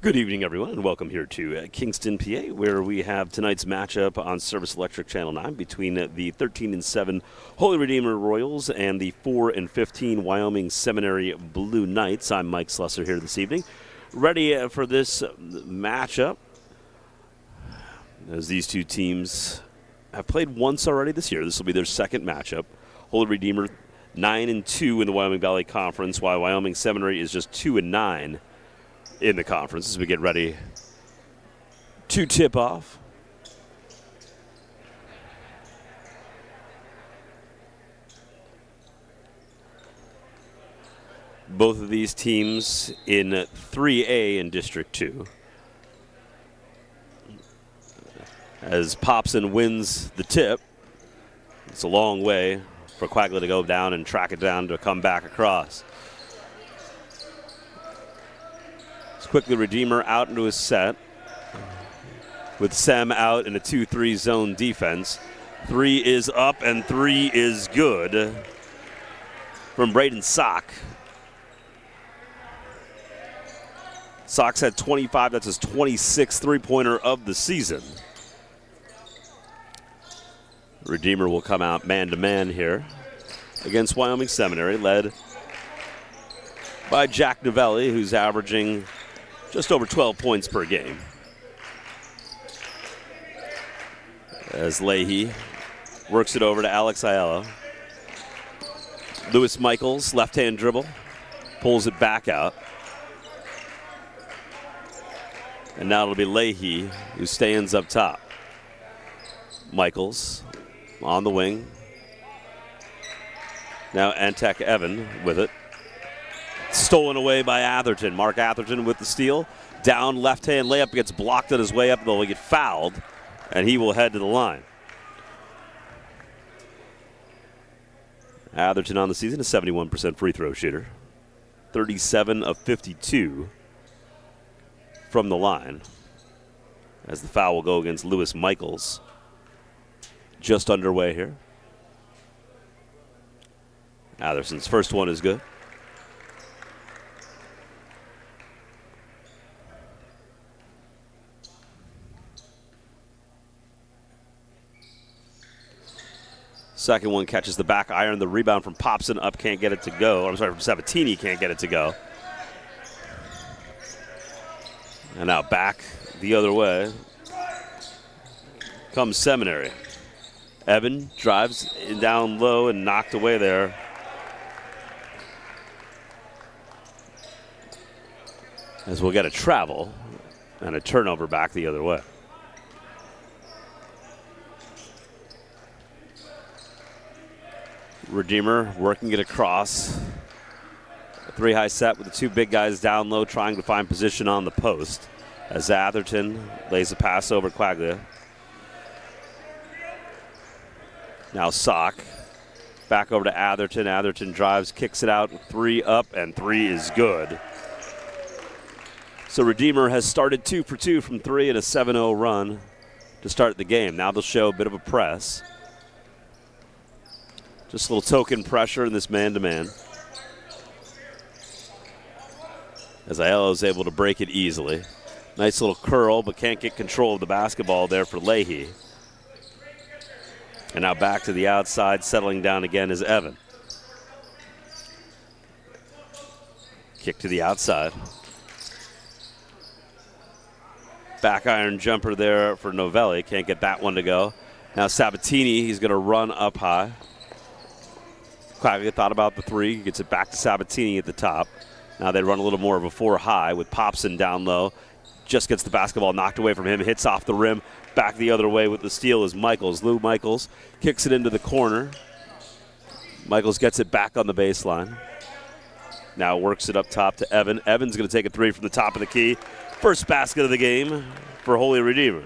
Good evening, everyone, and welcome here to Kingston, PA, where we have tonight's matchup on Service Electric Channel 9 between the 13-7 Holy Redeemer Royals and the 4-15 Wyoming Seminary Blue Knights. I'm Mike Slusser here this evening, ready for this matchup, as these two teams have played once already this year. This will be their second matchup. Holy Redeemer 9-2 in the Wyoming Valley Conference, while Wyoming Seminary is just 2-9 in the conference as we get ready to tip off. Both of these teams in 3A in District 2. As Popson wins the tip, it's a long way for Quaglia to go down and track it down to come back across. Quickly, Redeemer out into his set with Sem out in a 2-3 zone defense. 3 is up and 3 is good from Braden Sock. Sock's had 25. That's his 26th three-pointer of the season. Redeemer will come out man-to-man here against Wyoming Seminary, led by Jack Novelli, who's averaging just over 12 points per game. As Leahy works it over to Alex Ayala. Lewis Michaels, left-hand dribble, pulls it back out. And now it'll be Leahy who stands up top. Michaels on the wing. Now Antek Evan with it. Stolen away by Atherton. Mark Atherton with the steal. Down left-hand layup, gets blocked on his way up, though he get fouled, and he will head to the line. Atherton on the season, a 71% free throw shooter. 37 of 52 from the line. As the foul will go against Lewis Michaels. Just underway here. Atherton's first one is good. Second one catches the back iron. The rebound from Popson up, can't get it to go. I'm sorry, from Sabatini, can't get it to go. And now back the other way comes Seminary. Evan drives down low and knocked away there. As we'll get a travel and a turnover back the other way. Redeemer working it across. A three-high set with the two big guys down low trying to find position on the post. As Atherton lays a pass over Quaglia. Now Sock. Back over to Atherton. Atherton drives, kicks it out. 3 up, and 3 is good. So Redeemer has started 2 for 2 from 3 and a 7-0 run to start the game. Now they'll show a bit of a press. Just a little token pressure in this man-to-man. As Ayala is able to break it easily. Nice little curl, but can't get control of the basketball there for Leahy. And now back to the outside, settling down again is Evan. Kick to the outside. Back iron jumper there for Novelli. Can't get that one to go. Now Sabatini, he's going to run up high. Quaglia thought about the 3, gets it back to Sabatini at the top. Now they run a little more of a 4-high with Popson down low. Just gets the basketball knocked away from him, hits off the rim. Back the other way with the steal is Michaels. Lou Michaels kicks it into the corner. Michaels gets it back on the baseline. Now works it up top to Evan. Evan's going to take a 3 from the top of the key. First basket of the game for Holy Redeemer.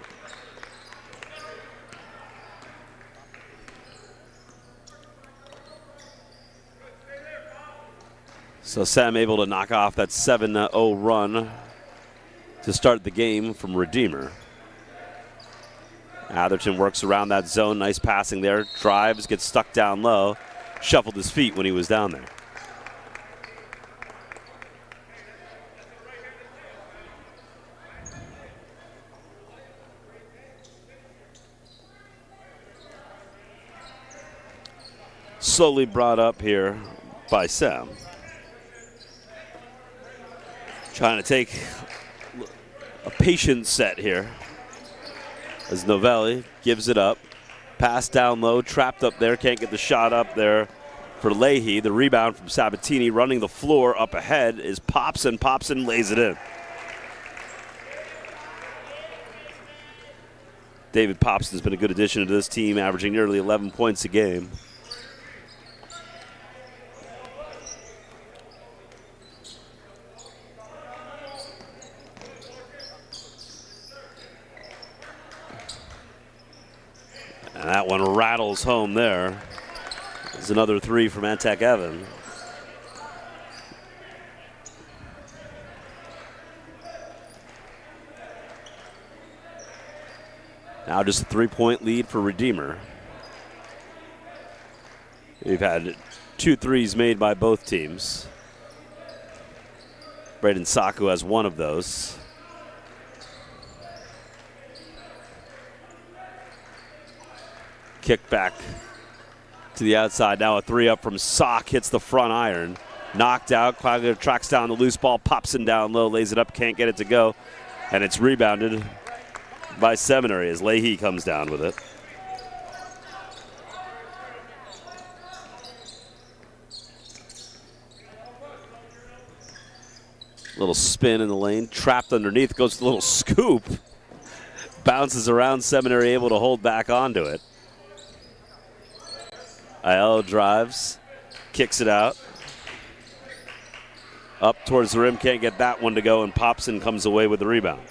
So Sam able to knock off that 7-0 run to start the game from Redeemer. Atherton works around that zone. Nice passing there. Drives, gets stuck down low. Shuffled his feet when he was down there. slowly brought up here by Sam. Trying to take a patient set here as Novelli gives it up. Pass down low, trapped up there, can't get the shot up there for Leahy. The rebound from Sabatini running the floor up ahead is Popson. Popson lays it in. David Popson's been a good addition to this team, averaging nearly 11 points a game. And that one rattles home there. There's another three from Antec Evan. Now just a 3-point lead for Redeemer. We've had 2 threes made by both teams. Braden Saku has one of those. Kick back to the outside. Now a 3 up from Sock. Hits the front iron. Knocked out. Quaglia tracks down the loose ball. Popson down low. Lays it up. Can't get it to go. And it's rebounded by Seminary as Leahy comes down with it. Little spin in the lane. Trapped underneath. Goes to a little scoop. Bounces around. Seminary able to hold back onto it. Aiello drives, kicks it out. Up towards the rim, can't get that one to go, and Popson comes away with the rebound.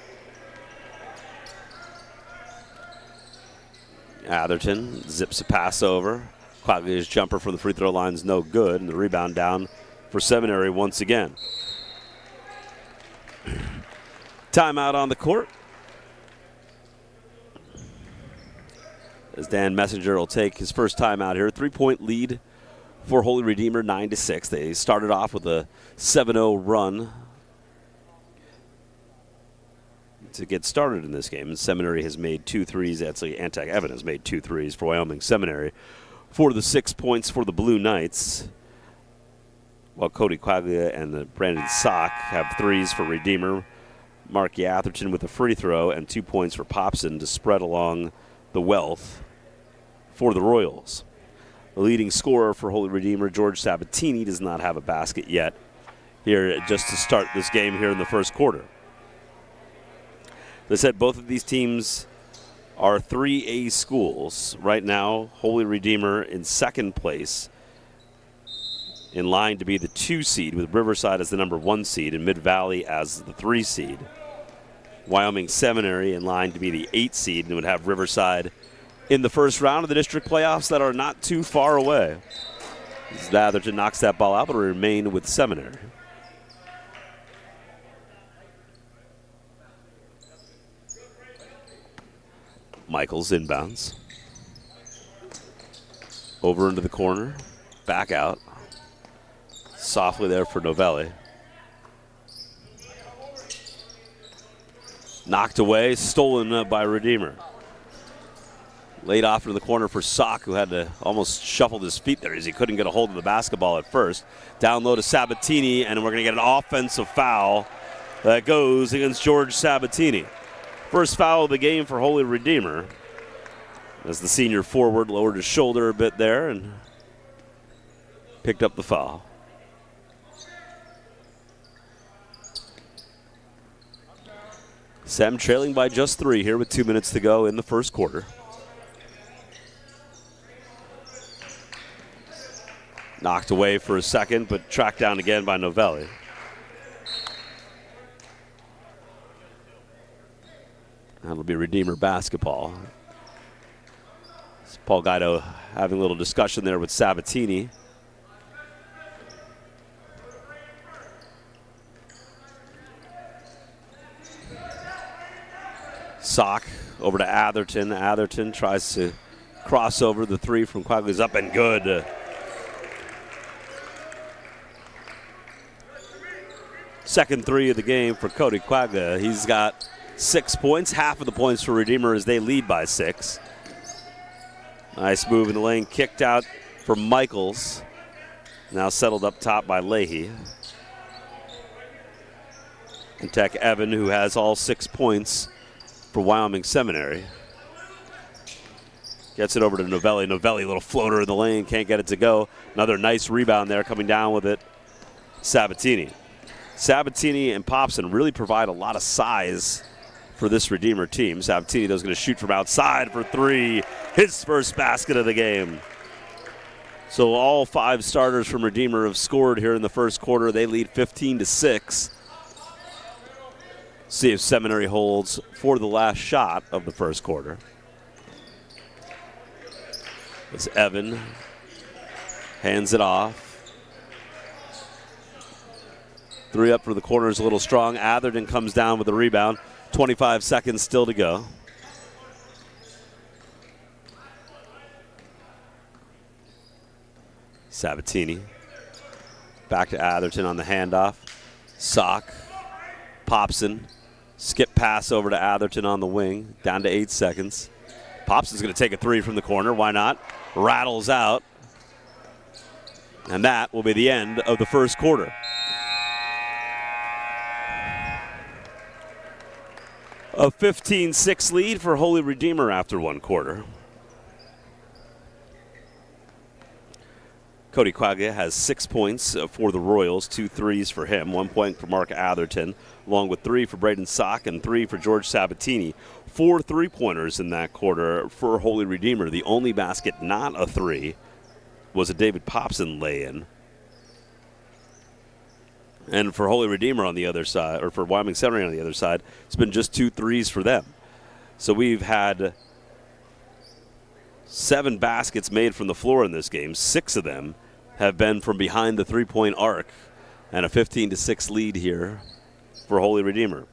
Atherton zips a pass over. Quaglia's jumper from the free throw line is no good, and the rebound down for Seminary once again. Timeout on the court. As Dan Messenger will take his first time out here. 3-point lead for Holy Redeemer, 9-6. They started off with a 7-0 run to get started in this game. And Seminary has made 2 threes. Actually, Antec Evan has made 2 threes for Wyoming Seminary for the 6 points for the Blue Knights. While Cody Quaglia and Brandon Sock have threes for Redeemer. Marky Atherton with a free throw and 2 points for Popson to spread along the wealth for the Royals. The leading scorer for Holy Redeemer, George Sabatini, does not have a basket yet here just to start this game here in the first quarter. They said both of these teams are 3A schools. Right now, Holy Redeemer in second place, in line to be the 2 seed, with Riverside as the number 1 seed and Mid-Valley as the 3 seed. Wyoming Seminary in line to be the 8 seed and would have Riverside in the first round of the district playoffs that are not too far away. As Atherton knocks that ball out, but will remain with Seminary. Michaels inbounds. Over into the corner. Back out. Softly there for Novelli. Knocked away, stolen by Redeemer. Laid off into the corner for Sock, who had to almost shuffle his feet there as he couldn't get a hold of the basketball at first. Down low to Sabatini, and we're going to get an offensive foul that goes against George Sabatini. First foul of the game for Holy Redeemer, as the senior forward lowered his shoulder a bit there and picked up the foul. Sem trailing by just 3 here with 2 minutes to go in the first quarter. Knocked away for a second, but tracked down again by Novelli. That'll be Redeemer basketball. It's Paul Guido having a little discussion there with Sabatini. Sock over to Atherton. Atherton tries to cross over. The 3 from Quaglia's up and good. Second 3 of the game for Cody Quaglia. He's got 6 points, half of the points for Redeemer as they lead by 6. Nice move in the lane, kicked out for Michaels. Now settled up top by Leahy. And Tech Evan, who has all 6 points for Wyoming Seminary. Gets it over to Novelli. Novelli, little floater in the lane, can't get it to go. Another nice rebound there, coming down with it, Sabatini. Sabatini and Popson really provide a lot of size for this Redeemer team. Sabatini, though, is going to shoot from outside for 3. His first basket of the game. So all 5 starters from Redeemer have scored here in the first quarter. They lead 15-6. See if Seminary holds for the last shot of the first quarter. It's Evan. Hands it off. 3 up for the corner is a little strong. Atherton comes down with the rebound. 25 seconds still to go. Sabatini. Back to Atherton on the handoff. Sock. Popson. Skip pass over to Atherton on the wing. Down to 8 seconds. Popson's going to take a 3 from the corner. Why not? Rattles out. And that will be the end of the first quarter. A 15-6 lead for Holy Redeemer after 1 quarter. Cody Quaglia has 6 points for the Royals, 2 threes for him, 1 point for Mark Atherton, along with 3 for Braden Sock and 3 for George Sabatini. 4 3-pointers in that quarter for Holy Redeemer. The only basket not a 3 was a David Popson lay-in. And for Holy Redeemer on the other side, or for Wyoming Seminary on the other side, it's been just 2 threes for them. So we've had 7 baskets made from the floor in this game. 6 of them have been from behind the 3-point arc, and a 15-6 lead here for Holy Redeemer.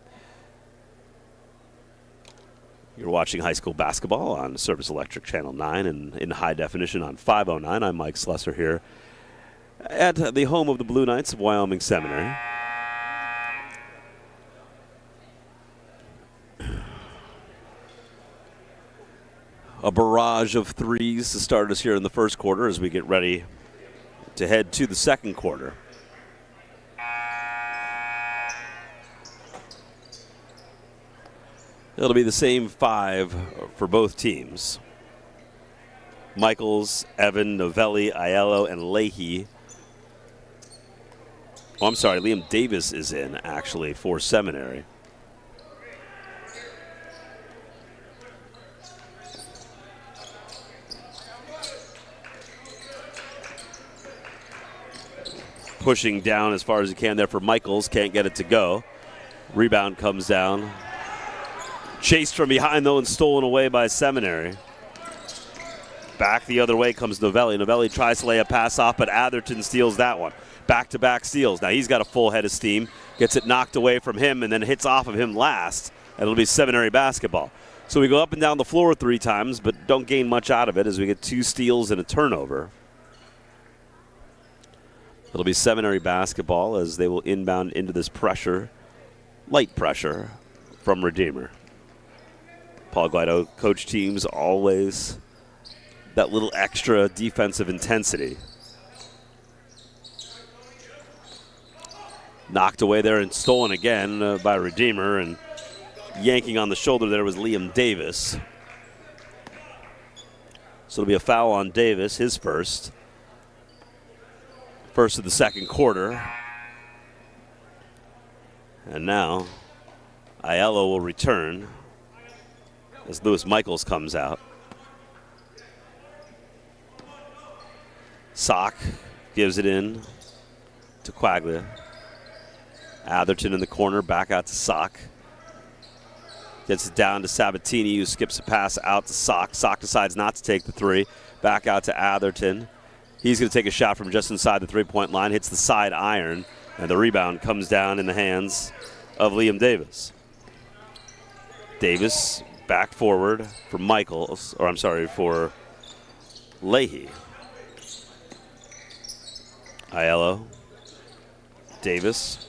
You're watching high school basketball on Service Electric Channel 9 and in high definition on 509. I'm Mike Slesser here at the home of the Blue Knights of Wyoming Seminary. A barrage of threes to start us here in the first quarter as we get ready to head to the second quarter. It'll be the same 5 for both teams. Michaels, Evan, Novelli, Aiello, and Leahy. Oh, I'm sorry, Liam Davis is in, actually, for Seminary. Pushing down as far as he can there for Michaels. Can't get it to go. Rebound comes down. Chased from behind, though, and stolen away by Seminary. Back the other way comes Novelli. Novelli tries to lay a pass off, but Atherton steals that one. Back-to-back steals. Now he's got a full head of steam. Gets it knocked away from him and then hits off of him last. And it'll be Seminary basketball. So we go up and down the floor 3 times, but don't gain much out of it as we get 2 steals and a turnover. It'll be Seminary basketball as they will inbound into this pressure, light pressure, from Redeemer. Paul Guido, coach teams, always that little extra defensive intensity. Knocked away there and stolen again by Redeemer, and yanking on the shoulder there was Liam Davis. So it'll be a foul on Davis, his first. First of the second quarter. And now Aiello will return as Lewis Michaels comes out. Sock gives it in to Quaglia. Atherton in the corner, back out to Sock. Gets it down to Sabatini, who skips a pass out to Sock. Sock decides not to take the 3. Back out to Atherton. He's going to take a shot from just inside the 3-point line, hits the side iron, and the rebound comes down in the hands of Liam Davis. Davis back forward for Michaels, or I'm sorry, for Leahy. Aiello. Davis.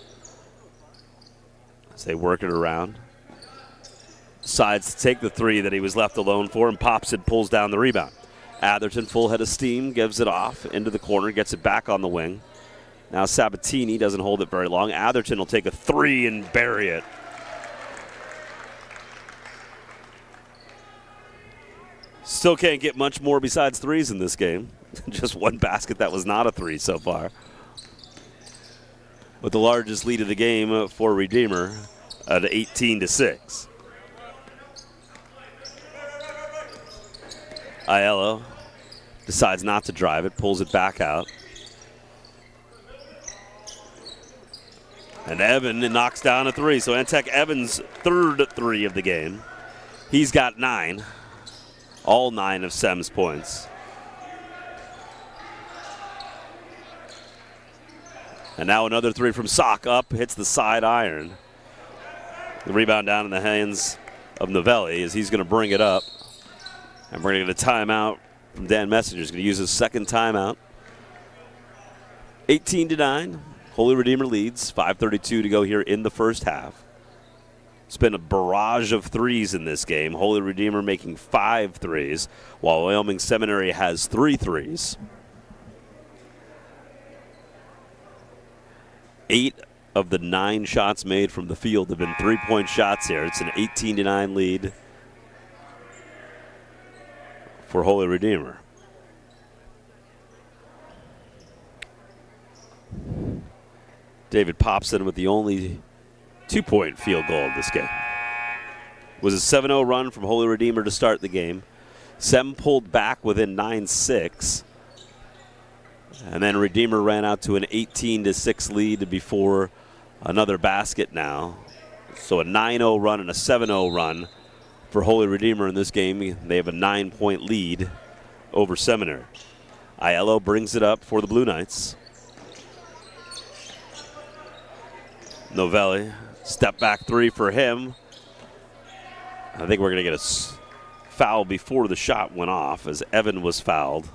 As they work it around. Decides to take the 3 that he was left alone for, and Popson pulls down the rebound. Atherton, full head of steam, gives it off into the corner, gets it back on the wing. Now Sabatini doesn't hold it very long. Atherton will take a three and bury it. Still can't get much more besides threes in this game. Just one basket that was not a three so far. With the largest lead of the game for Redeemer at 18-6. Aiello decides not to drive it, pulls it back out. And Evan knocks down a three. So Antec Evans' third three of the game. He's got 9. All 9 of Sem's points. And now another three from Sock up, hits the side iron. The rebound down in the hands of Novelli as he's going to bring it up. And we're going to get a timeout from Dan Messenger. He's going to use his second timeout. 18-9. Holy Redeemer leads. 5:32 to go here in the first half. It's been a barrage of threes in this game. Holy Redeemer making 5 threes, while Wyoming Seminary has 3 threes. 8 of the 9 shots made from the field have been three-point shots here. It's an 18-9 lead for Holy Redeemer. David Popson with the only 2-point field goal of this game. It was a 7-0 run from Holy Redeemer to start the game. Sem pulled back within 9-6. And then Redeemer ran out to an 18-6 lead before another basket now. So a 9-0 run and a 7-0 run for Holy Redeemer in this game. They have a 9-point lead over Seminary. Aiello brings it up for the Blue Knights. Novelli, step back three for him. I think we're going to get a foul before the shot went off as Evan was fouled.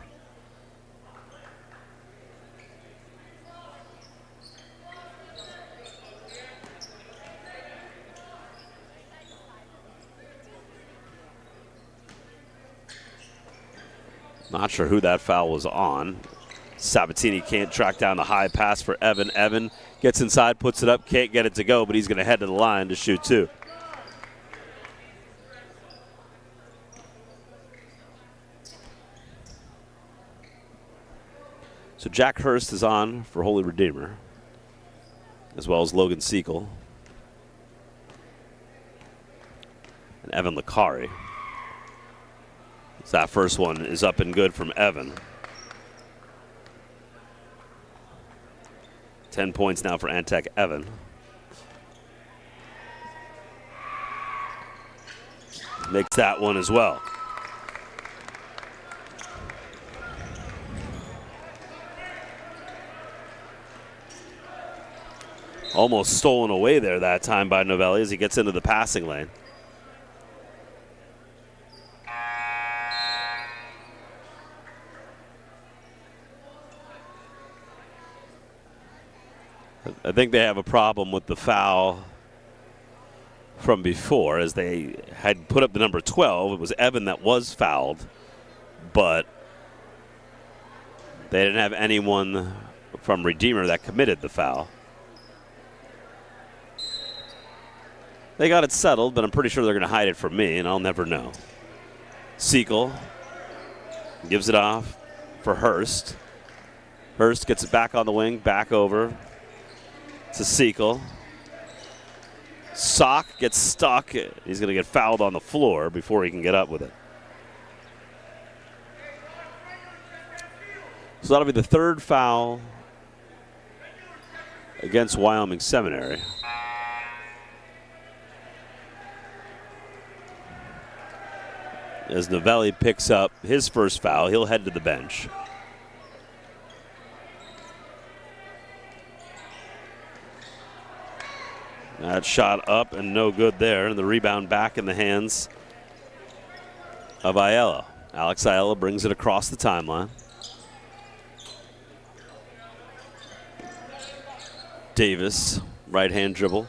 Not sure who that foul was on. Sabatini can't track down the high pass for Evan. Evan gets inside, puts it up, can't get it to go, but he's going to head to the line to shoot 2. So Jack Hurst is on for Holy Redeemer, as well as Logan Segal and Evan Licari. So that first one is up and good from Evan. 10 points now for Antec Evan. Makes that one as well. Almost stolen away there that time by Novelli as he gets into the passing lane. I think they have a problem with the foul from before, as they had put up the number 12. It was Evan that was fouled, but they didn't have anyone from Redeemer that committed the foul. They got it settled, but I'm pretty sure they're going to hide it from me, and I'll never know. Segal gives it off for Hurst. Hurst gets it back on the wing, back over to Segal. Sock gets stuck. He's going to get fouled on the floor before he can get up with it. So that'll be the third foul against Wyoming Seminary. As Novelli picks up his first foul, he'll head to the bench. That shot up and no good there, and the rebound back in the hands of Aiello. Alex Aiello brings it across the timeline. Davis, right-hand dribble,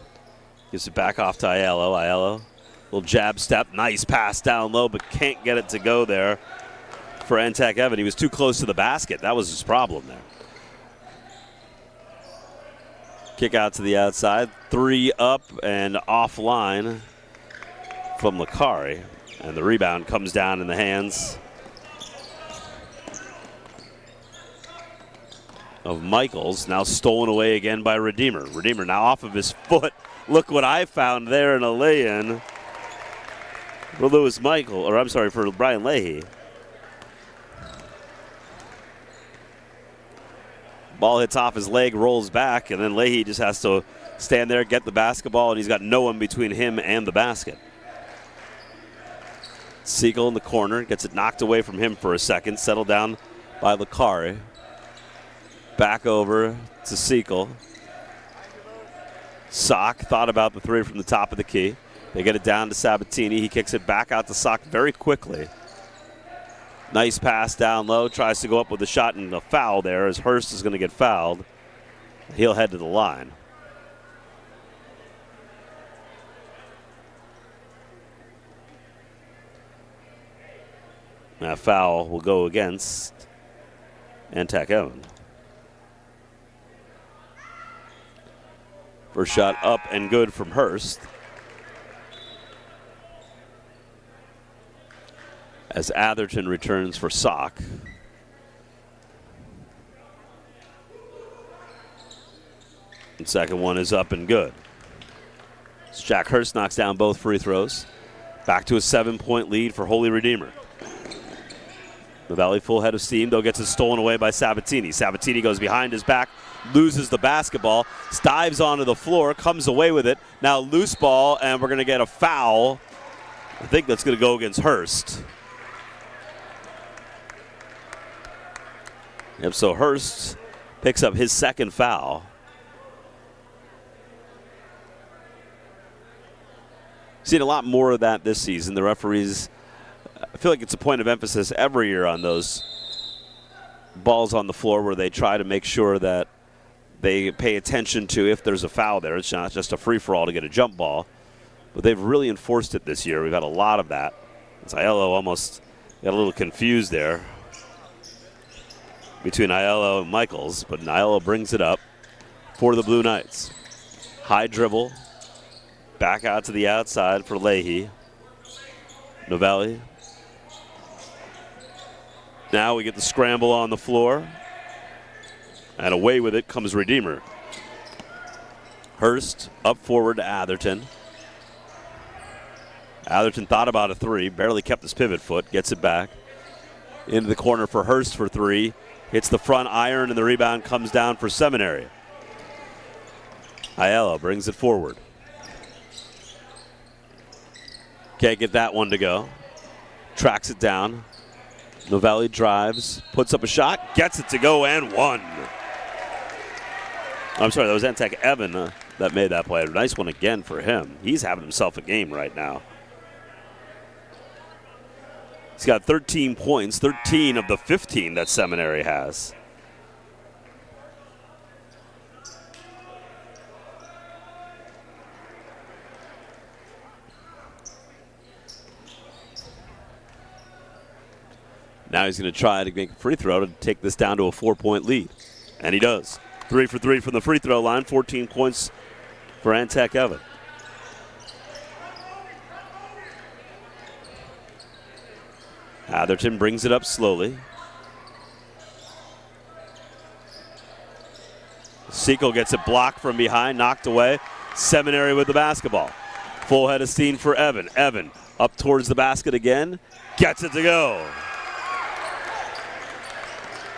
gives it back off to Aiello. Aiello, little jab step, nice pass down low, but can't get it to go there for Antec Evan. He was too close to the basket. That was his problem there. Kick out to the outside. 3 up and offline from Lakari. And the rebound comes down in the hands of Michaels. Now stolen away again by Redeemer. Redeemer now off of his foot. Look what I found there in a lay-in for for Brian Leahy. Ball hits off his leg, rolls back, and then Leahy just has to stand there, get the basketball, and he's got no one between him and the basket. Siegel in the corner, gets it knocked away from him for a second, settled down by Lakari. Back over to Siegel. Sock thought about the 3 from the top of the key. They get it down to Sabatini. He kicks it back out to Sock very quickly. Nice pass down low. Tries to go up with a shot and a foul there as Hurst is going to get fouled. He'll head to the line. That foul will go against Antec Evan. First shot up and good from Hurst. As Atherton returns for Sock. And second one is up and good. As Jack Hurst knocks down both free throws. Back to a 7-point lead for Holy Redeemer. The Valley full head of steam, though, gets it stolen away by Sabatini. Sabatini goes behind his back, loses the basketball, dives onto the floor, comes away with it. Now loose ball, and we're going to get a foul. I think that's going to go against Hurst. Yep, so Hurst picks up his second foul. Seen a lot more of that this season. The referees, I feel like it's a point of emphasis every year on those balls on the floor where they try to make sure that they pay attention to if there's a foul there. It's not just a free-for-all to get a jump ball. But they've really enforced it this year. We've had a lot of that. Aiello almost got a little confused there between Aiello and Michaels, but Aiello brings it up for the Blue Knights. High dribble, back out to the outside for Leahy. Novelli. Now we get the scramble on the floor, and away with it comes Redeemer. Hurst up forward to Atherton. Atherton thought about a 3, barely kept his pivot foot, gets it back. Into the corner for Hurst for 3. Hits the front iron, and the rebound comes down for Seminary. Aiello brings it forward. Can't get that one to go. Tracks it down. Novelli drives, puts up a shot, gets it to go, and one. I'm sorry, that was Antec Evan that made that play. Nice one again for him. He's having himself a game right now. He's got 13 points, 13 of the 15 that Seminary has. Now he's going to try to make a free throw to take this down to a 4-point lead. And he does. 3 for 3 from the free throw line, 14 points for Antec Evan. Atherton brings it up slowly. Siegel gets it blocked from behind, knocked away. Seminary with the basketball. Full head of steam for Evan. Evan up towards the basket again. Gets it to go.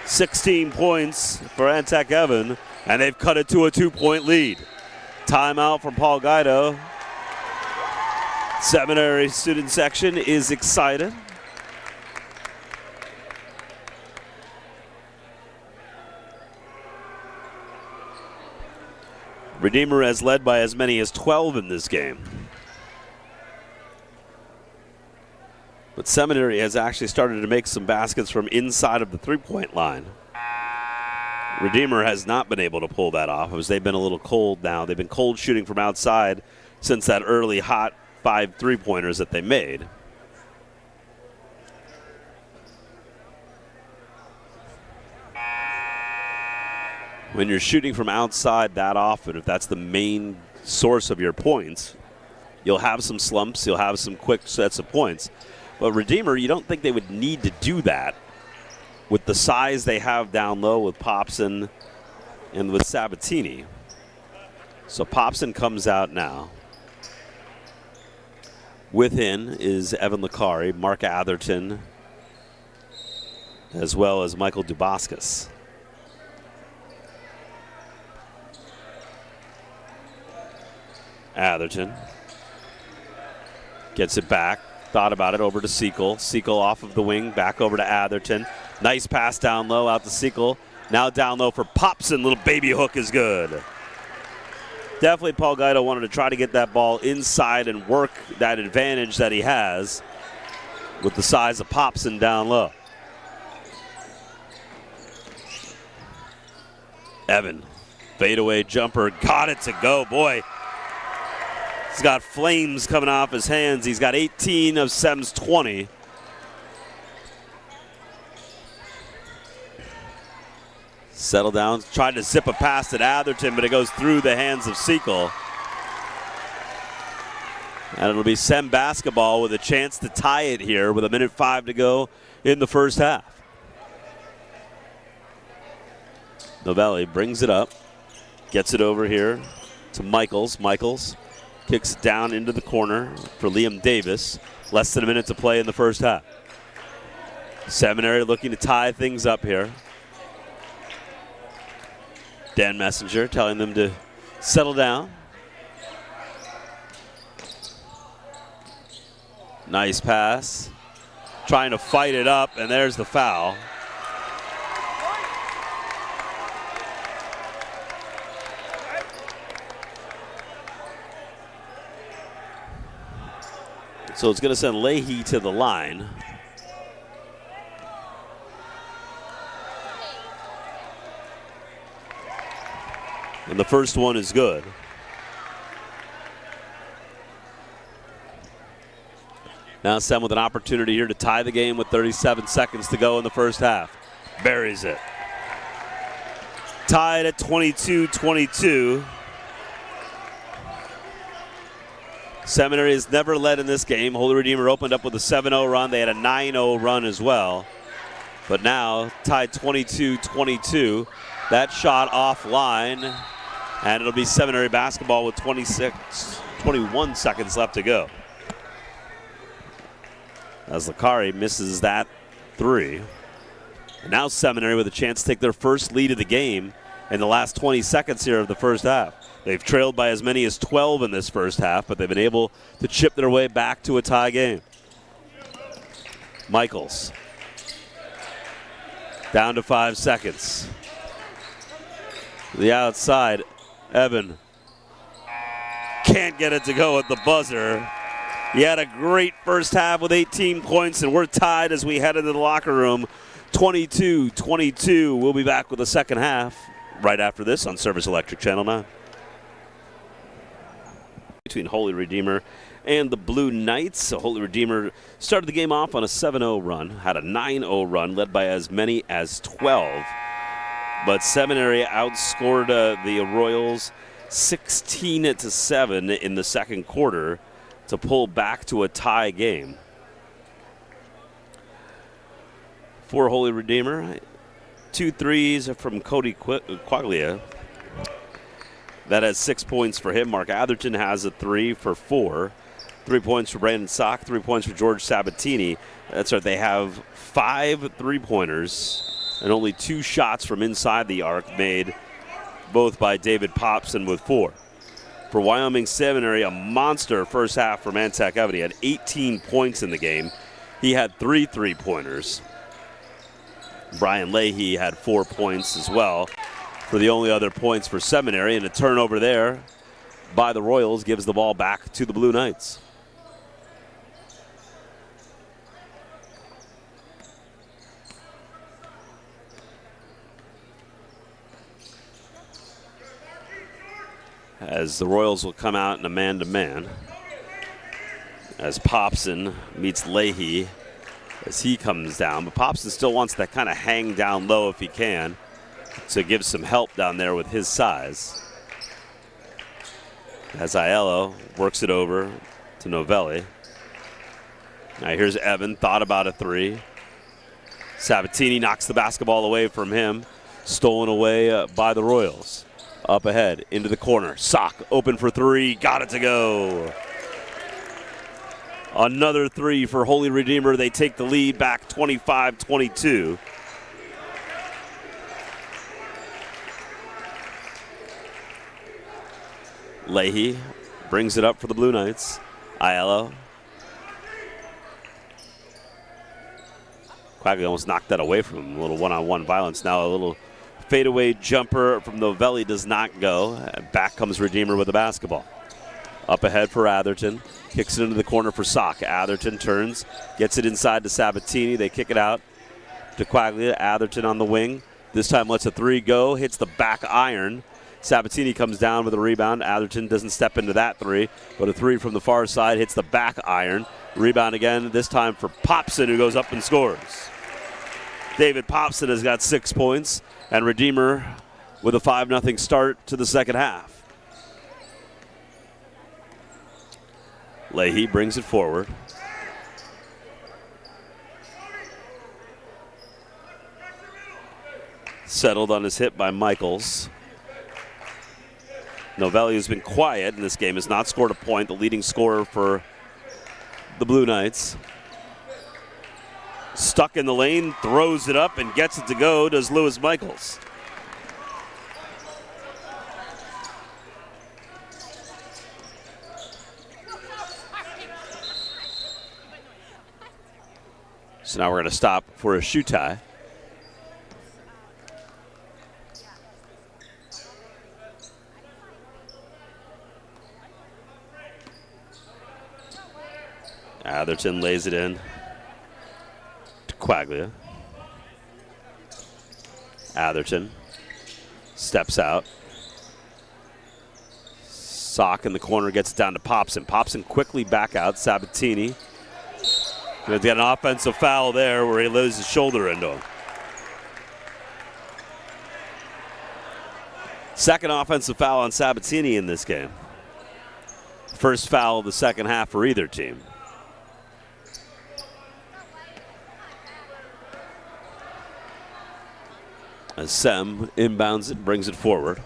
16 points for Antec Evan, and they've cut it to a 2-point lead. Timeout from Paul Guido. Seminary student section is excited. Redeemer has led by as many as 12 in this game. But Seminary has actually started to make some baskets from inside of the three-point line. Redeemer has not been able to pull that off as they've been a little cold now. They've been cold shooting from outside since that early hot 5 3-pointers that they made. when you're shooting from outside that often, if that's the main source of your points, you'll have some slumps, you'll have some quick sets of points. But Redeemer, you don't think they would need to do that with the size they have down low with Popson and with Sabatini. So Popson comes out now. Within is Evan Licari, Mark Atherton, as well as Michael Dubaskus. Atherton gets it back, thought about it, over to Segal. Segal off of the wing, back over to Atherton. Nice pass down low out to Segal. Now down low for Popson. Little baby hook is good. Definitely Paul Guido wanted to try to get that ball inside and work that advantage that he has with the size of Popson down low. Evan, fadeaway jumper, got it to go. Boy, he's got flames coming off his hands. He's got 18 of Sem's 20. Settle down, tried to zip a pass at Atherton, but it goes through the hands of Segal. And it'll be Sem basketball with a chance to tie it here with 1:05 to go in the first half. Novelli brings it up, gets it over here to Michaels. Michaels kicks it down into the corner for Liam Davis. Less than a minute to play in the first half. Seminary looking to tie things up here. Dan Messenger telling them to settle down. Nice pass. Trying to fight it up, and there's the foul. So it's going to send Leahy to the line. And the first one is good. Now Sem with an opportunity here to tie the game with 37 seconds to go in the first half. Buries it. Tied at 22-22. Seminary has never led in this game. Holy Redeemer opened up with a 7-0 run. They had a 9-0 run as well. But now tied 22-22. That shot offline. And it'll be Seminary basketball with 21 seconds left to go. As Licari misses that three. And now Seminary with a chance to take their first lead of the game in the last 20 seconds here of the first half. They've trailed by as many as 12 in this first half, but they've been able to chip their way back to a tie game. Michaels. Down to 5 seconds. The outside. Evan can't get it to go at the buzzer. He had a great first half with 18 points, and we're tied as we head into the locker room. 22-22. We'll be back with the second half right after this on Service Electric Channel 9. Between Holy Redeemer and the Blue Knights. So Holy Redeemer started the game off on a 7-0 run, had a 9-0 run led by as many as 12. But Seminary outscored the Royals 16-7 in the second quarter to pull back to a tie game. For Holy Redeemer, 2 threes from Cody Quaglia. That has 6 points for him. Mark Atherton has a 3 for 4. 3 points for Brandon Sock, 3 points for George Sabatini. That's right, they have 5 3-pointers and only 2 shots from inside the arc made, both by David Popson with 4. For Wyoming Seminary, a monster first half for Mantac Evan. He had 18 points in the game. He had 3 3-pointers. Brian Leahy had 4 points as well. For the only other points for Seminary, and a turnover there by the Royals gives the ball back to the Blue Knights. As the Royals will come out in a man-to-man. As Popson meets Leahy as he comes down. But Popson still wants that kind of hang down low if he can. So it gives some help down there with his size. As Aiello works it over to Novelli. Now here's Evan, thought about a three. Sabatini knocks the basketball away from him. Stolen away by the Royals. Up ahead, into the corner. Sock open for three, got it to go. Another three for Holy Redeemer. They take the lead back 25-22. Leahy brings it up for the Blue Knights. Aiello. Quagley almost knocked that away from him. A little one-on-one violence. Now a little fadeaway jumper from Novelli does not go. Back comes Redeemer with the basketball. Up ahead for Atherton. Kicks it into the corner for Sock. Atherton turns, gets it inside to Sabatini. They kick it out to Quagley. Atherton on the wing. This time lets a three go. Hits the back iron. Sabatini comes down with a rebound. Atherton doesn't step into that three, but a three from the far side hits the back iron. Rebound again, this time for Popson, who goes up and scores. David Popson has got 6 points, and Redeemer with a 5-0 start to the second half. Leahy brings it forward. Settled on his hit by Michaels. Novelli has been quiet in this game, has not scored a point, the leading scorer for the Blue Knights. Stuck in the lane, throws it up and gets it to go, does Lewis Michaels. So now we're going to stop for a shoe tie. Atherton lays it in to Quaglia. Atherton steps out. Sock in the corner gets it down to Popson. Popson quickly back out. Sabatini. He's got an offensive foul there where he lays his shoulder into him. Second offensive foul on Sabatini in this game. First foul of the second half for either team. As Sem inbounds it, brings it forward.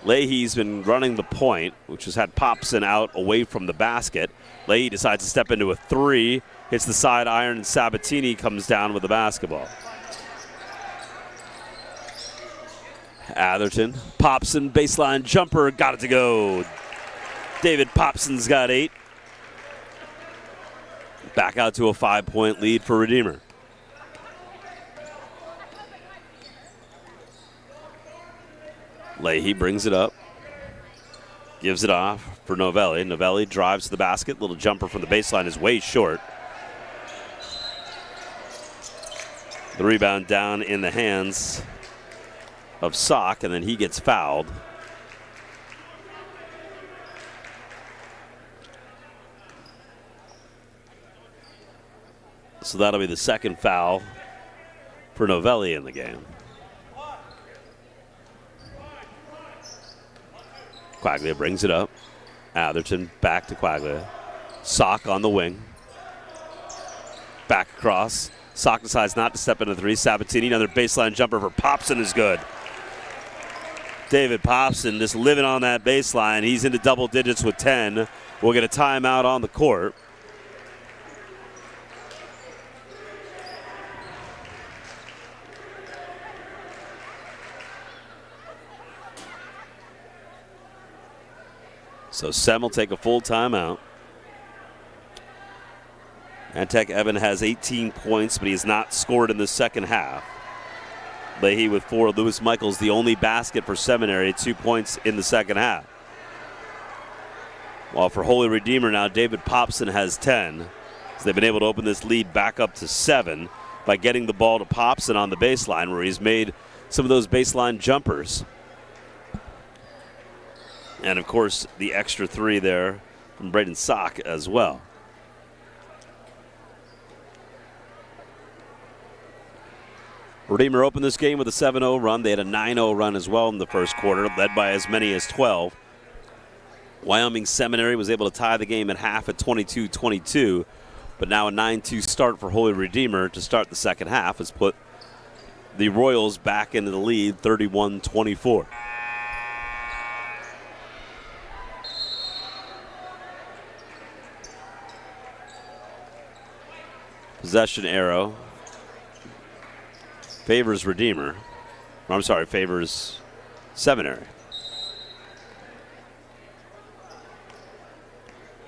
Leahy's been running the point, which has had Popson out away from the basket. Leahy decides to step into a three, hits the side iron, and Sabatini comes down with the basketball. Atherton, Popson, baseline jumper, got it to go. David Popson's got 8. Back out to a 5-point lead for Redeemer. Leahy brings it up. Gives it off for Novelli. Novelli drives to the basket. Little jumper from the baseline is way short. The rebound down in the hands of Sock, and then he gets fouled. So that'll be the second foul for Novelli in the game. Quaglia brings it up. Atherton back to Quaglia. Sock on the wing. Back across. Sock decides not to step into three. Sabatini, another baseline jumper for Popson is good. David Popson just living on that baseline. He's into double digits with 10. We'll get a timeout on the court. So Sem will take a full timeout. Antec Evan has 18 points, but he has not scored in the second half. Leahy with 4. Lewis Michaels, the only basket for Seminary, 2 points in the second half. While for Holy Redeemer now, David Popson has 10. So they've been able to open this lead back up to 7 by getting the ball to Popson on the baseline, where he's made some of those baseline jumpers. And, of course, the extra 3 there from Braden Sock as well. Redeemer opened this game with a 7-0 run. They had a 9-0 run as well in the first quarter, led by as many as 12. Wyoming Seminary was able to tie the game at half at 22-22, but now a 9-2 start for Holy Redeemer to start the second half has put the Royals back into the lead, 31-24. Possession arrow favors Redeemer. I'm sorry, favors Seminary.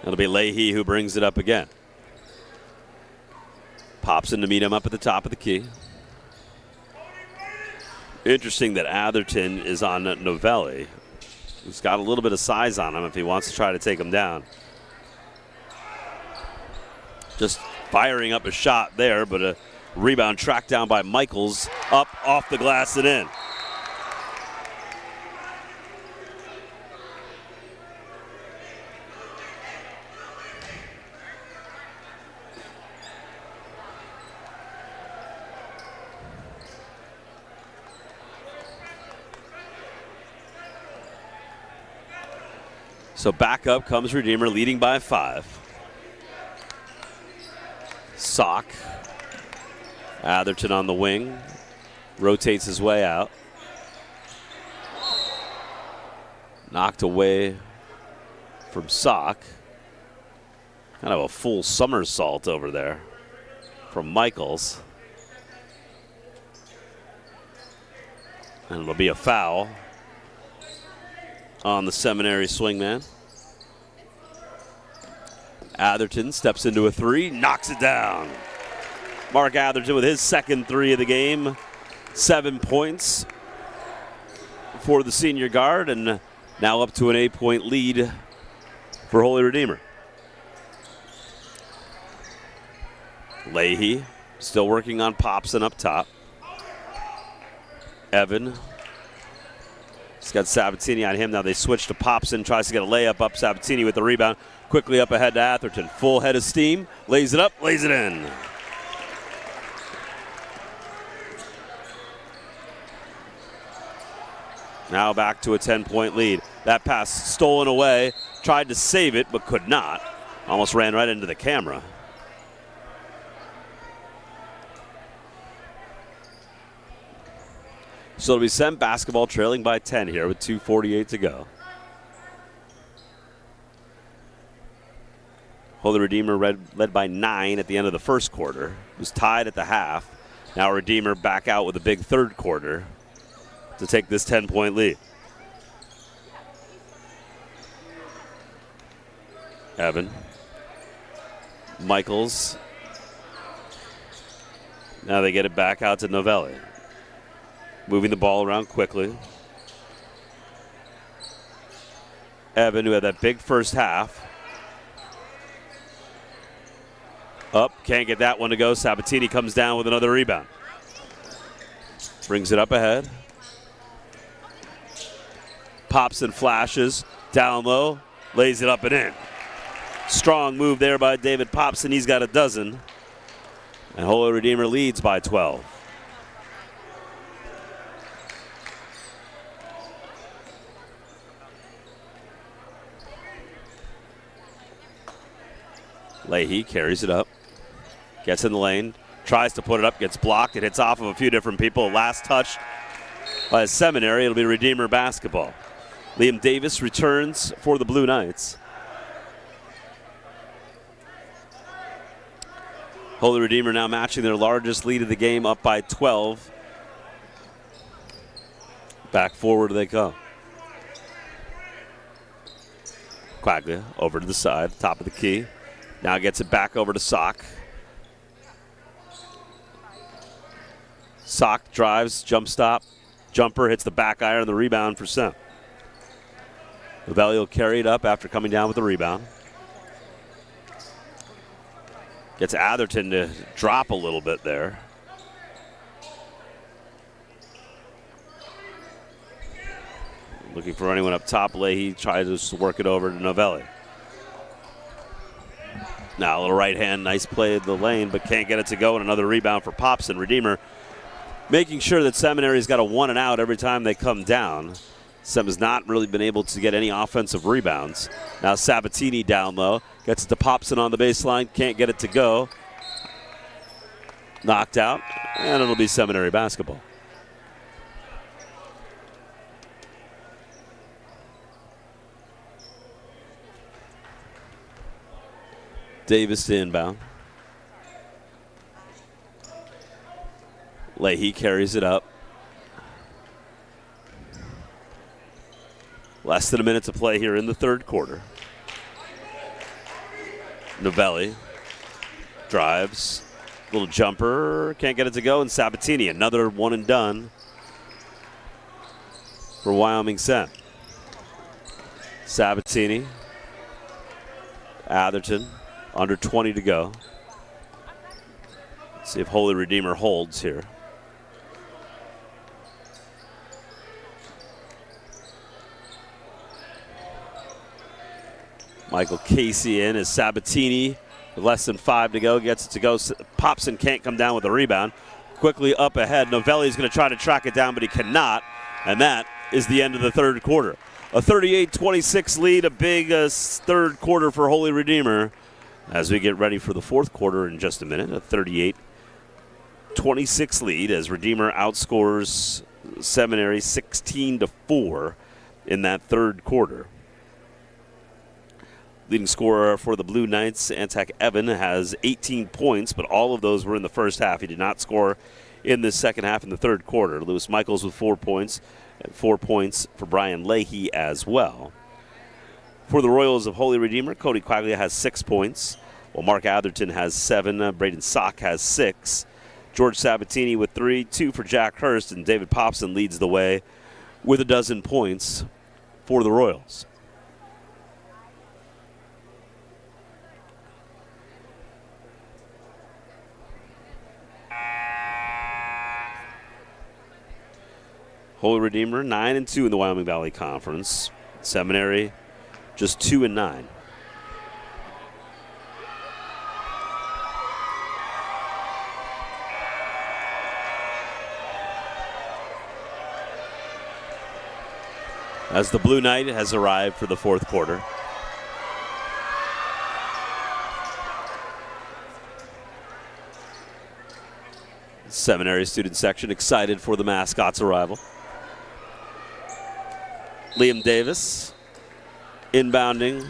It'll be Leahy who brings it up again. Pops in to meet him up at the top of the key. Interesting that Atherton is on Novelli. He's got a little bit of size on him if he wants to try to take him down. Just firing up a shot there, but a rebound tracked down by Michaels, up off the glass and in. So back up comes Redeemer, leading by 5. Sock. Atherton on the wing. Rotates his way out. Knocked away from Sock. Kind of a full somersault over there from Michaels. And it'll be a foul on the Seminary swingman. Atherton steps into a 3, knocks it down. Mark Atherton with his second 3 of the game. 7 points for the senior guard, and now up to an 8-point lead for Holy Redeemer. Leahy still working on Popson up top. Evan. He's got Sabatini on him. Now they switch to Popson. Tries to get a layup up. Sabatini with the rebound. Quickly up ahead to Atherton. Full head of steam. Lays it up. Lays it in. Now back to a 10-point lead. That pass stolen away. Tried to save it, but could not. Almost ran right into the camera. So it'll be Sem basketball trailing by 10 here with 2:48 to go. Holy Redeemer led by 9 at the end of the first quarter. It was tied at the half. Now Redeemer back out with a big third quarter to take this 10-point lead. Evan. Michaels. Now they get it back out to Novelli. Moving the ball around quickly. Evan, who had that big first half. Up, can't get that one to go. Sabatini comes down with another rebound. Brings it up ahead. Pops and flashes. Down low, lays it up and in. Strong move there by David Popson. He's got a dozen. And Holy Redeemer leads by 12. Leahy carries it up. Gets in the lane. Tries to put it up. Gets blocked. It hits off of a few different people. Last touch by Seminary. It'll be Redeemer basketball. Liam Davis returns for the Blue Knights. Holy Redeemer now matching their largest lead of the game, up by 12. Back forward they come. Quaglia over to the side, top of the key. Now gets it back over to Sock. Sock drives, jump stop, jumper, hits the back iron, the rebound for Sem. Novelli will carry it up after coming down with the rebound. Gets Atherton to drop a little bit there. Looking for anyone up top. Leahy tries to work it over to Novelli. Now a little right hand, nice play in the lane, but can't get it to go, and another rebound for Popson. Redeemer making sure that Seminary's got a 1 and out every time they come down. Sem has not really been able to get any offensive rebounds. Now Sabatini down low. Gets it to Popson on the baseline. Can't get it to go. Knocked out. And it'll be Seminary basketball. Davis to inbound. Leahy carries it up. Less than a minute to play here in the third quarter. Novelli drives. Little jumper. Can't get it to go. And Sabatini, another one and done for Wyoming Sem. Sabatini. Atherton. Under 20 to go. Let's see if Holy Redeemer holds here. Michael Casey in as Sabatini, with less than 5 to go, gets it to go. Popson can't come down with a rebound. Quickly up ahead. Novelli's going to try to track it down, but he cannot. And that is the end of the third quarter. A 38-26 lead, a big third quarter for Holy Redeemer. As we get ready for the fourth quarter in just a minute, a 38-26 lead as Redeemer outscores Seminary 16-4 in that third quarter. Leading scorer for the Blue Knights, Antek Evan, has 18 points, but all of those were in the first half. He did not score in the second half in the third quarter. Lewis Michaels with 4 points, and 4 points for Brian Leahy as well. For the Royals of Holy Redeemer, Cody Quaglia has 6 points, while Mark Atherton has 7, Braden Sock has 6, George Sabatini with 3, 2 for Jack Hurst, and David Popson leads the way with a dozen points for the Royals. Holy Redeemer 9-2 in the Wyoming Valley Conference. Seminary just 2-9. As the Blue Knight has arrived for the fourth quarter. Seminary student section excited for the mascot's arrival. Liam Davis inbounding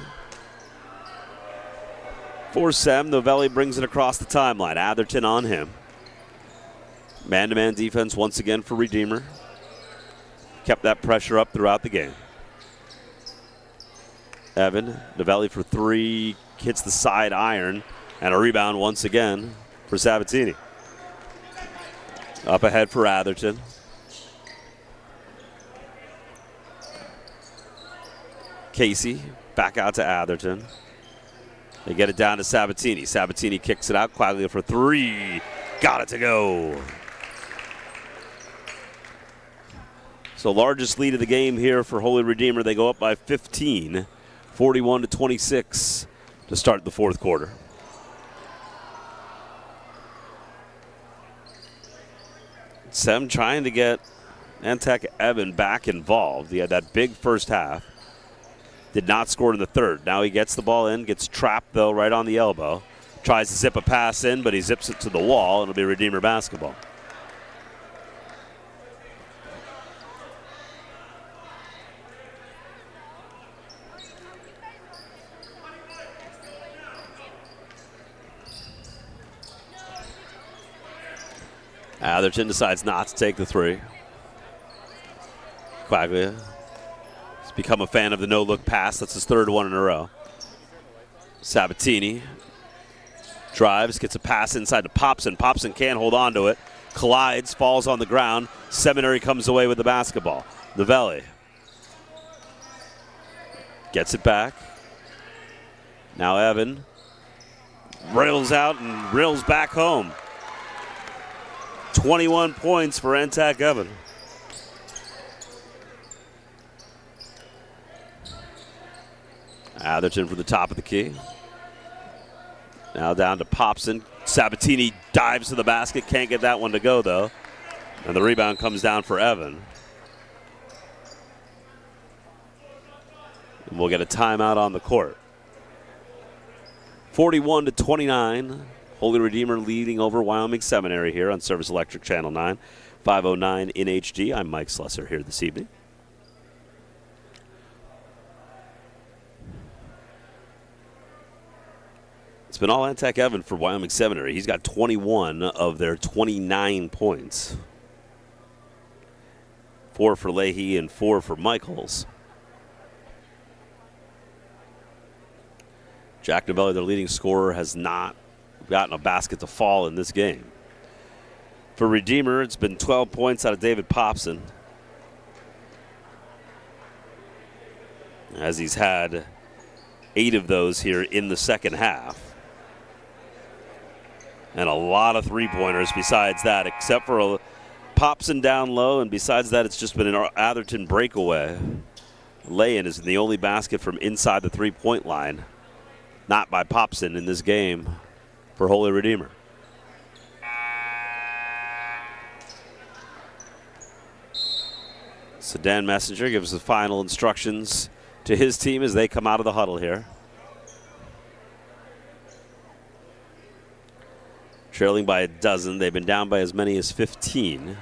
for Sem. Novelli brings it across the timeline. Atherton on him. Man-to-man defense once again for Redeemer. Kept that pressure up throughout the game. Evan, Novelli for 3, hits the side iron, and a rebound once again for Sabatini. Up ahead for Atherton. Casey back out to Atherton. They get it down to Sabatini. Sabatini kicks it out. Quaglia for 3. Got it to go. So largest lead of the game here for Holy Redeemer. They go up by 15, 41-26 to start the fourth quarter. Sem trying to get Antek Evan back involved. He had that big first half. Did not score in the third. Now he gets the ball in, gets trapped, though, right on the elbow. Tries to zip a pass in, but he zips it to the wall. It'll be Redeemer basketball. Atherton decides not to take the 3. Quaglia has become a fan of the no-look pass. That's his third one in a row. Sabatini drives, gets a pass inside to Popson. Popson can't hold on to it. Collides, falls on the ground. Seminary comes away with the basketball. Novelli gets it back. Now Evan rails out and rails back home. 21 points for Antek Evan. Atherton for the top of the key. Now down to Popson. Sabatini dives to the basket. Can't get that one to go, though. And the rebound comes down for Evan. And we'll get a timeout on the court. 41-29. Holy Redeemer leading over Wyoming Seminary here on Service Electric Channel 9. 509 in HD. I'm Mike Slesser here this evening. It's been all Antec Evan for Wyoming Seminary. He's got 21 of their 29 points. 4 for Leahy and 4 for Michaels. Jack Novelli, their leading scorer, has not gotten a basket to fall in this game. For Redeemer, it's been 12 points out of David Popson, as he's had 8 of those here in the second half. And a lot of three-pointers besides that, except for a Popson down low, and besides that, it's just been an Atherton breakaway. Lay-in is the only basket from inside the three-point line, not by Popson in this game for Holy Redeemer. So Dan Messenger gives the final instructions to his team as they come out of the huddle here. Trailing by a dozen. They've been down by as many as 15.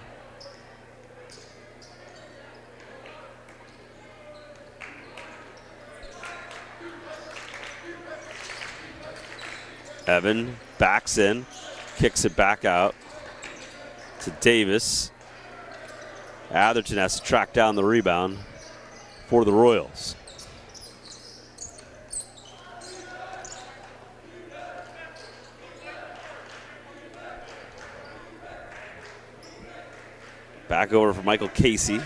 Evan backs in, kicks it back out to Davis. Atherton has to track down the rebound for the Royals. Back over for Michael Casey.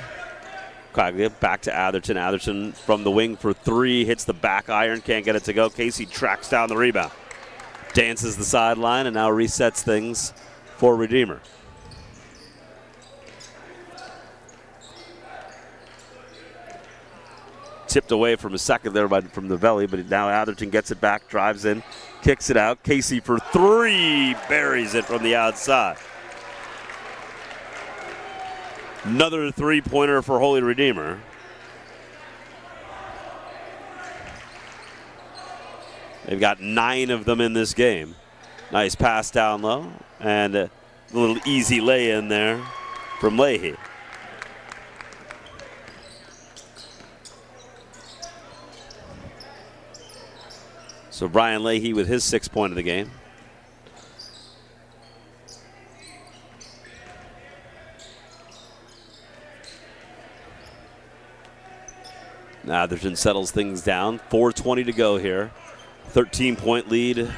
Quaglia back to Atherton. Atherton from the wing for 3, hits the back iron, can't get it to go. Casey tracks down the rebound. Dances the sideline and now resets things for Redeemer. Tipped away from a second there from Novelli, but now Atherton gets it back, drives in, kicks it out. Casey for 3, buries it from the outside. Another three-pointer for Holy Redeemer. They've got 9 of them in this game. Nice pass down low, and a little easy lay-in there from Leahy. So Brian Leahy with his 6th point of the game. Atherton settles things down. 4:20 to go here. 13-point lead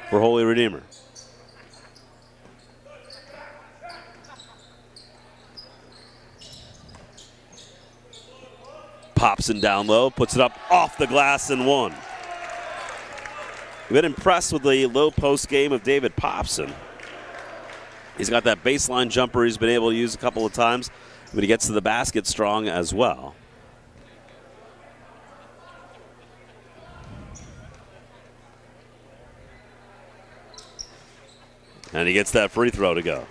for Holy Redeemer. Popson down low, puts it up off the glass and 1. We've been impressed with the low post game of David Popson. He's got that baseline jumper he's been able to use a couple of times, but he gets to the basket strong as well. And he gets that free throw to go.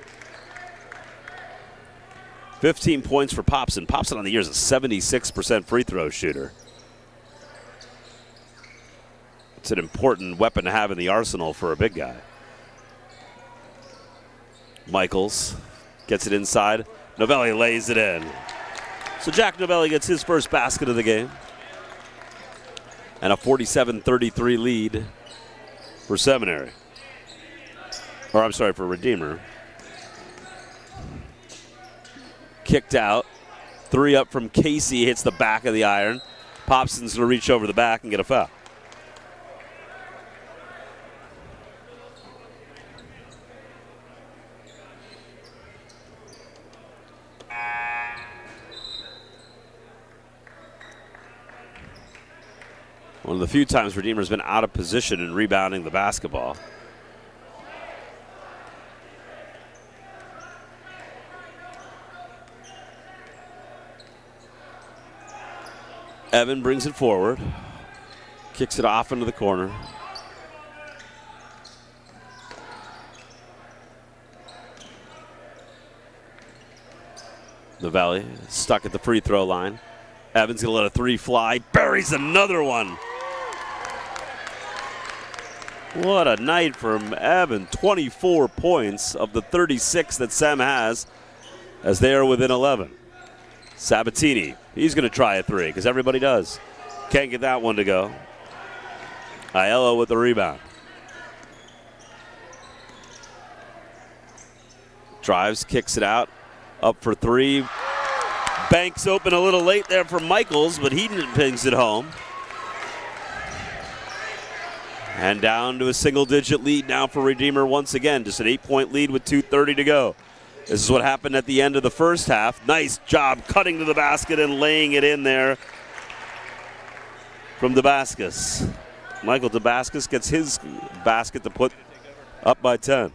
15 points for Popson. Popson on the year is a 76% free throw shooter. It's an important weapon to have in the arsenal for a big guy. Michaels gets it inside. Novelli lays it in. So Jack Novelli gets his first basket of the game. And a 47-33 lead for Seminary. Or I'm sorry, for Redeemer. Kicked out. 3 up from Casey, hits the back of the iron. Popson's going to reach over the back and get a foul. One of the few times Redeemer's been out of position in rebounding the basketball. Evan brings it forward, kicks it off into the corner. Novelli stuck at the free throw line. Evans gonna let a three fly. Buries another one. What a night from Evan. 24 points of the 36 that Sem has as they are within 11. Sabatini, he's gonna try a three because everybody does. Can't get that one to go. Aiello with the rebound. Drives, kicks it out. Up for three. Banks open a little late there for Michaels, but he pings it home. And down to a single-digit lead now for Redeemer once again. Just an 8-point lead with 2:30 to go. This is what happened at the end of the first half. Nice job cutting to the basket and laying it in there from Damascus. Michael Damascus gets his basket to put up by 10.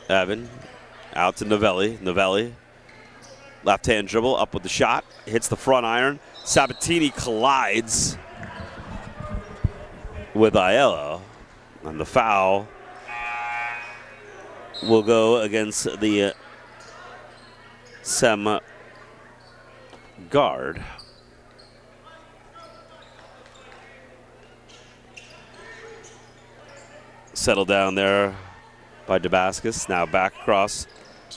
Evan out to Novelli. Novelli, left-hand dribble, up with the shot. Hits the front iron. Sabatini collides with Aiello. And the foul will go against the Sem guard. Settled down there by Damascus. Now back across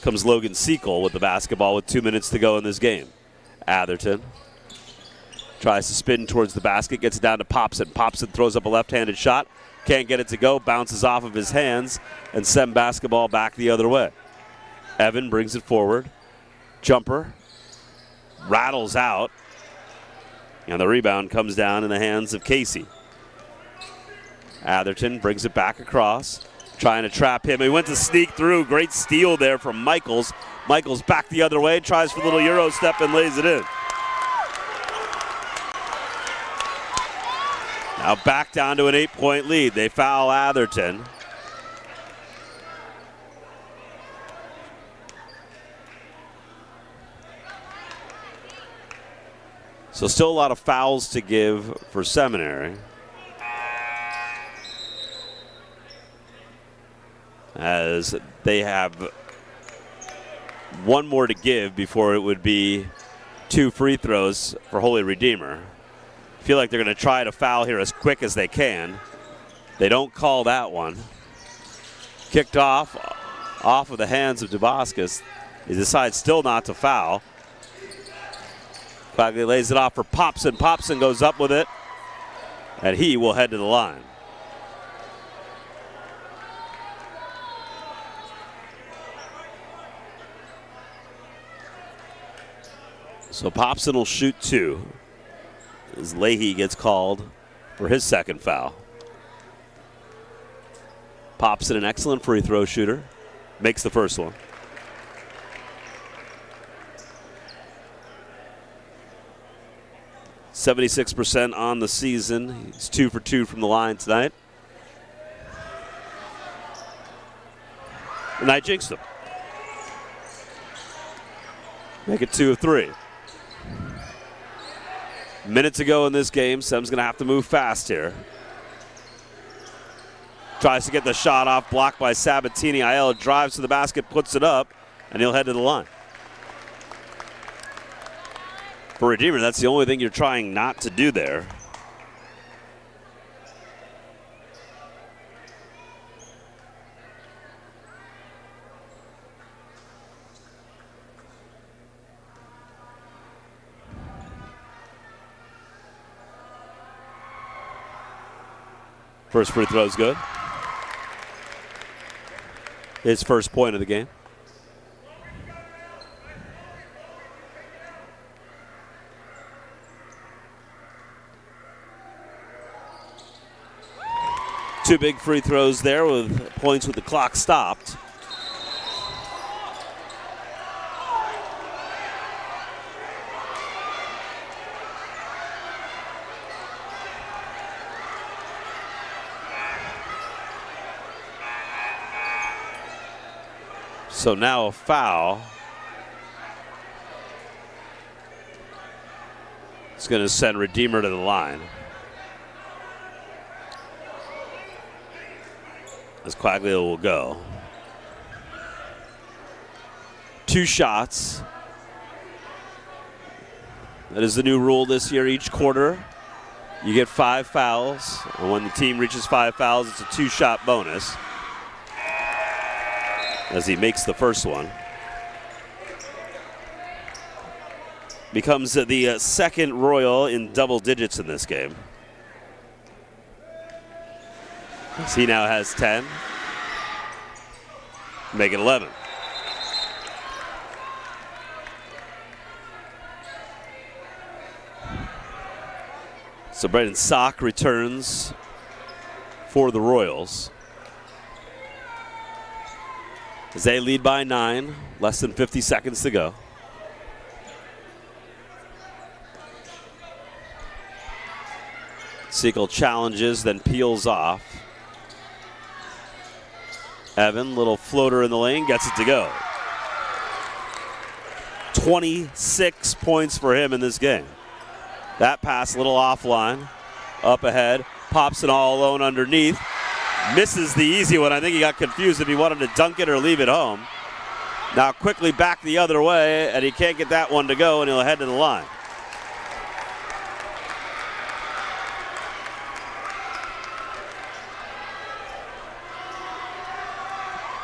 comes Logan Seacole with the basketball with 2 minutes to go in this game. Atherton tries to spin towards the basket, gets it down to Popson. Popson throws up a left-handed shot. Can't get it to go, bounces off of his hands, and Sem basketball back the other way. Evan brings it forward. Jumper rattles out, and the rebound comes down in the hands of Casey. Atherton brings it back across, trying to trap him. He went to sneak through. Great steal there from Michaels. Michaels back the other way, tries for a little Euro step and lays it in. Now back down to an 8-point lead. They foul Atherton. So still a lot of fouls to give for Seminary. As they have one more to give before it would be 2 free throws for Holy Redeemer. Feel like they're going to try to foul here as quick as they can. They don't call that one. Kicked off of the hands of Damascus. He decides still not to foul. Quigley lays it off for Popson. Popson goes up with it, and he will head to the line. So Popson will shoot 2 as Leahy gets called for his second foul. Popson, an excellent free throw shooter, makes the first one. .76% on the season. He's 2 for 2 from the line tonight. And I jinxed him. Make it 2 of 3. Minutes to go in this game. Sem's going to have to move fast here. Tries to get the shot off, blocked by Sabatini. Aiello drives to the basket, puts it up, and he'll head to the line. For Redeemer, that's the only thing you're trying not to do there. First free throw is good. His first point of the game. Two big free throws there with points with the clock stopped. So now a foul. It's going to send Redeemer to the line. as Quaglio will go. 2 shots. That is the new rule this year. Each quarter, you get 5 fouls. And when the team reaches 5 fouls, it's a 2-shot bonus. As he makes the first one. Becomes the second Royal in double digits in this game. As he now has 10. Make it 11. So Braden Sock returns for the Royals. As they lead by 9, less than 50 seconds to go. Siegel challenges, then peels off. Evan, little floater in the lane, gets it to go. 26 points for him in this game. That pass a little offline. Up ahead, pops it all alone underneath. Misses the easy one. I think he got confused if he wanted to dunk it or leave it home. Now quickly back the other way, and he can't get that one to go, and he'll head to the line.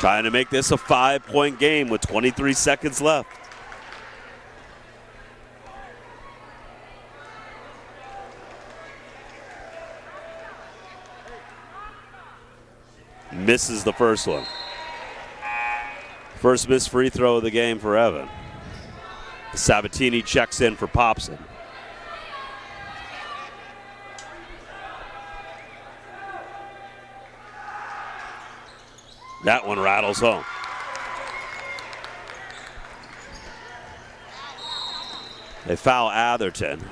Trying to make this a 5-point game with 23 seconds left. Misses the first one. First missed free throw of the game for Evan. Sabatini checks in for Popson. That one rattles home. They foul Atherton.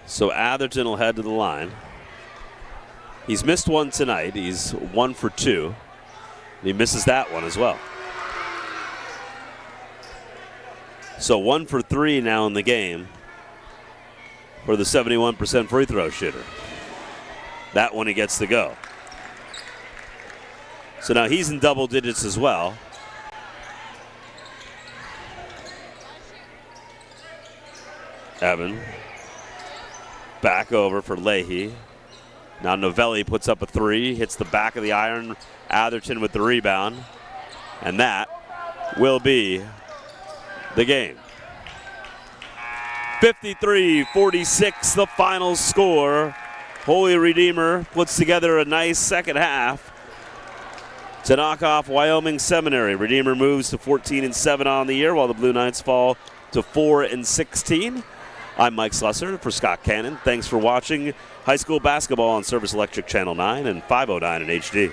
So Atherton will head to the line. He's missed one tonight. He's 1 for 2. He misses that one as well. So 1 for 3 now in the game for the 71% free throw shooter. That one he gets to go. So now he's in double digits as well. Evan. Back over for Leahy. Now Novelli puts up a 3, hits the back of the iron. Atherton with the rebound. And that will be the game. 53-46, the final score. Holy Redeemer puts together a nice second half to knock off Wyoming Seminary. Redeemer moves to 14-7 on the year, while the Blue Knights fall to 4-16. I'm Mike Slusser for Scott Cannon. Thanks for watching high school basketball on Service Electric Channel 9 and 509 in HD.